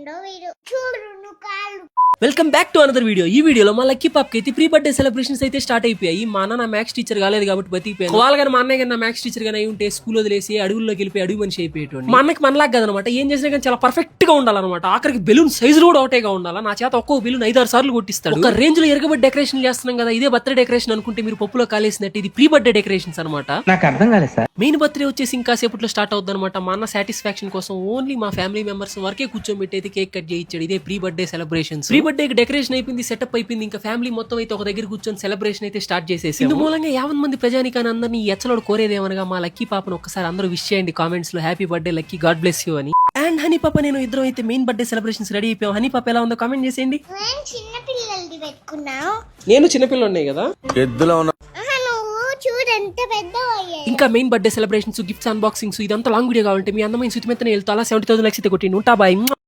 రెండో వీడియో చూడు నువ్వు కాళ్ళు. Welcome back to another video. ఈ వీడియోలో మా లక్కీ పాప్ కి అయితే ప్రీ బర్త్డే సెలబ్రేషన్స్ అయితే స్టార్ట్ అయిపోయాయి. మా అన్న నా మ్యాథ్స్ టీచర్ కాలేదు కాబట్టి బతికిపోయాను. వాళ్ళగా మా అన్నయ్య నా మ్యాథ్స్ టీచర్ గానీ ఉంటే స్కూల్ వదిలేసి అడవుల్లోకి వెళ్ళిపోయి అడుగు మనిషి అయిపోయేటోడి. మా అన్నకి మనలాగా కదనమాట, ఏం చేసినా కానీ చాలా పర్ఫెక్ట్ గా ఉండాలన్నమాట. ఆఖరికి బెలూన్ సైజులు కూడా ఒకటేగా ఉండాలా. నా చేత ఒక్కో బెలూన్ 5-6 సార్లు కొట్టిస్తాడు. ఒక రేంజ్ లో ఎరగబడి డెకరేషన్ చేస్తున్నాం కదా, ఇదే బర్త్డే డెకరేషన్ అనుకుంటే మీరు పప్పులో కాలేసినట్టు ఇది ప్రీ బర్త్డే డెకరేషన్స్ అనమాట. నాకు అర్థం కాలేదు సార్. మెయిన్ బర్త్డే వచ్చేసి ఇంకా సేపట్లో స్టార్ట్ అవుతుంది అనమాట. మా అన్న సాటిస్ఫాక్షన్ కోసం ఓన్లీ మా ఫ్యామిలీ మెంబర్స్ వరకే కూర్చోబెట్టి అయితే కేక్ కట్ చేయించాడు. ఇదే pre birthday celebrations. Pre birthday decoration అయిపోయింది, సెటప్ అయిపోయింది, ఇంకా ఫ్యామిలీ మొత్తం అయితే ఒక దగ్గర కూర్చొని సెలబ్రేషన్ అయితే స్టార్ట్ చేసేసి ఇందు మూలంగా 50 మంది ప్రజానికాన్ని అందరినీ ఎచ్చలోడు కోరేదేమనగా మా లక్కీ పాపను ఒక్కసారి అందరూ విష్ చేయండి కామెంట్స్ లో, happy birthday lucky, God bless you అని. అండ్ హనీ పాప నేను ఇద్దరం అయితే మెయిన్ బర్త్డే సెలబ్రేషన్స్ రెడీ అయిపోయాం. హనీ పాప ఎలా ఉందో కామెంట్ చేసేయండి. నేను చిన్న పిల్లలది పెట్టుకున్నావు. నేను చిన్నపిల్ల ఉన్నాయి కదా, నువ్వు చూడు ఎంత పెద్ద అయ్యాయి. ఇంకా main birthday celebrations, gifts, unboxings ఇదంతా లాంగ్ వీడియో కావాలంటే మీ అందమైన సుతిమెత్తనే వెళ్తా 70,000 లైక్స్ అయితే కొట్టి ఉంటా. బాయ్.